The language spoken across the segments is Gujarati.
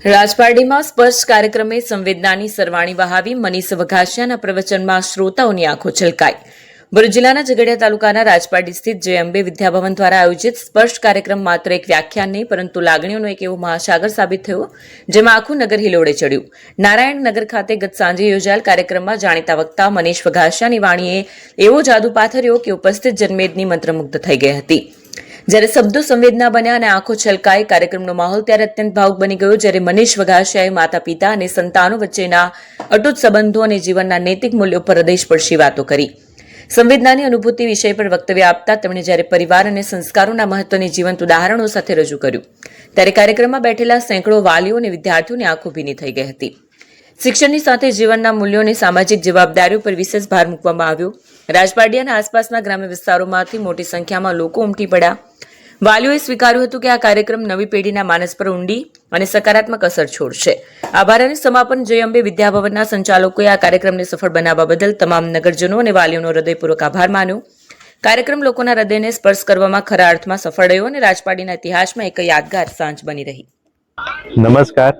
રાજપારડીમાં સ્પર્શ કાર્યક્રમે સંવેદનાની સરવાણી વહાવી મનીષ વઘાસિયાના પ્રવચનમાં શ્રોતાઓની આંખો છલકાઈ। ભરૂચ જિલ્લાના ઝઘડિયા તાલુકાના રાજપારડી સ્થિત જય અંબે વિદ્યાભવન દ્વારા આયોજિત સ્પર્શ કાર્યક્રમ માત્ર એક વ્યાખ્યાન નહીં પરંતુ લાગણીઓનો એક એવો મહાસાગર સાબિત થયો જેમાં આખું નગર હિલોડે ચડ્યું। નારાયણનગર ખાતે ગત સાંજે યોજાયેલ કાર્યક્રમમાં જાણીતા વક્તા મનીષ વઘાસિયાની વાણીએ એવો જાદુ પાથર્યો કે ઉપસ્થિત જનમેદની મંત્રમુગ્ધ થઈ ગઈ હતી। જ્યારે શબ્દો સંવેદના બન્યા અને આંખો છલકાઈ। કાર્યક્રમનો માહોલ ત્યારે અત્યંત ભાવુક બની ગયો જ્યારે મનીષ વઘાસિયાએ માતા પિતા અને સંતાનો વચ્ચેના અતૂટ સંબંધો અને જીવનના નૈતિક મૂલ્યો પર હૃદયસ્પર્શી વાતો કરી। સંવેદનાની અનુભૂતિ વિષય પર વક્તવ્ય આપતા તેમણે જ્યારે પરિવાર અને સંસ્કારોના મહત્વની જીવંત ઉદાહરણો સાથે રજૂ કર્યું ત્યારે કાર્યક્રમમાં બેઠેલા સેંકડો વાલીઓ અને વિદ્યાર્થીઓની આંખો ભીની થઈ ગઈ હતી। શિક્ષણની સાથે જીવનના મૂલ્યોની સામાજિક જવાબદારીઓ પર વિશેષ ભાર મૂકવામાં આવ્યો। રાજપારડી અને આસપાસના ગ્રામ્ય વિસ્તારોમાંથી મોટી સંખ્યામાં લોકો ઉમટી પડ્યા। વાલીઓએ સ્વીકાર્યું હતું કે આ કાર્યક્રમ નવી પેઢીના માનસ પર ઊંડી અને સકારાત્મક અસર છોડશે। આભાર અને સમાપન જય અંબે વિદ્યાભવનના સંચાલકોએ આ કાર્યક્રમને સફળ બનાવવા બદલ તમામ નગરજનો અને વાલીઓનો હૃદયપૂર્વક આભાર માન્યો। કાર્યક્રમ લોકોના હૃદયને સ્પર્શ કરવામાં ખરા અર્થમાં સફળ રહ્યો અને રાજપારડીના ઇતિહાસમાં એક યાદગાર સાંજ બની રહી। નમસ્કાર।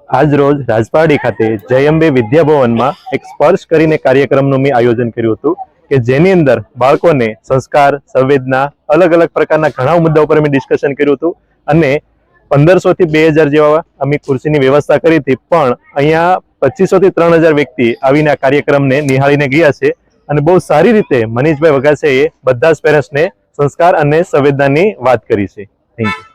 આજ રોજ રાજપારડી ખાતે જય અંબે વિદ્યાભવનમાં એક સ્પર્શ કરીને કાર્યક્રમનું મેં આયોજન કર્યું હતું કે જેની અંદર બાળકોને સંસ્કાર, સંવેદના, અલગ અલગ પ્રકારના ઘણા મુદ્દાઓ પર અમે ડિસ્કશન કર્યું હતું અને 1500 થી 2000 જેવા અમે ખુરશીની વ્યવસ્થા કરી હતી। પણ અહીંયા 2500 થી 3000 વ્યક્તિ આવીને આ કાર્યક્રમને નિહાળીને ગયા છે અને બહુ સારી રીતે મનીષભાઈ વઘાસિયાએ બધા જ પેરેન્ટ્સને સંસ્કાર અને સંવેદનાની વાત કરી છે। Thank you.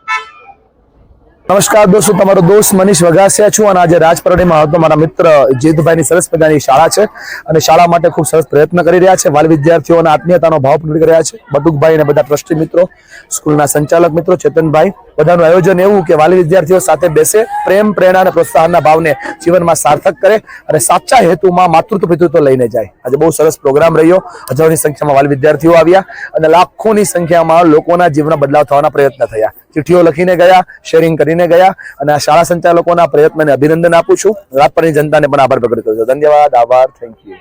નમસ્કાર દોસ્તો, તમારો દોસ્ત મનીષ વઘાસિયા છું અને આજે રાજપારડીમાં હતો મારા મિત્ર જીતભાઈની સરસ મજાની શાળા છે અને શાળા માટે ખૂબ સરસ પ્રયત્ન કરી રહ્યા છે। વાલી વિદ્યાર્થીઓના આત્મીયતાનો ભાવ પ્રગટ કરી રહ્યા છે। બટુકભાઈ અને બધા ટ્રસ્ટી મિત્રો, સ્કૂલના સંચાલક મિત્રો, ચેતનભાઈ, બધાનું આયોજન એવું કે વાલી વિદ્યાર્થીઓ સાથે બેસે, પ્રેમ, પ્રેરણા અને પ્રોત્સાહનના ભાવને જીવનમાં સાર્થક કરે અને સાચા હેતુમાં માતૃત્વ પિતૃત્વ લઈને જાય। આજે બહુ સરસ પ્રોગ્રામ રહ્યો। હજારોની સંખ્યામાં વાલી વિદ્યાર્થીઓ આવ્યા અને લાખોની સંખ્યામાં લોકોના જીવનમાં બદલાવ થવાના પ્રયત્ન થયા। ચિઠ્ઠીઓ લખીને ગયા, શેરિંગ કરીને ગયા અને આ શાળા સંચાલકોના પ્રયત્નને અભિનંદન આપું છું। રાજપારડીની જનતાને પણ આભાર પ્રગટ કરું છું। ધન્યવાદ, આભાર, થેન્ક યુ।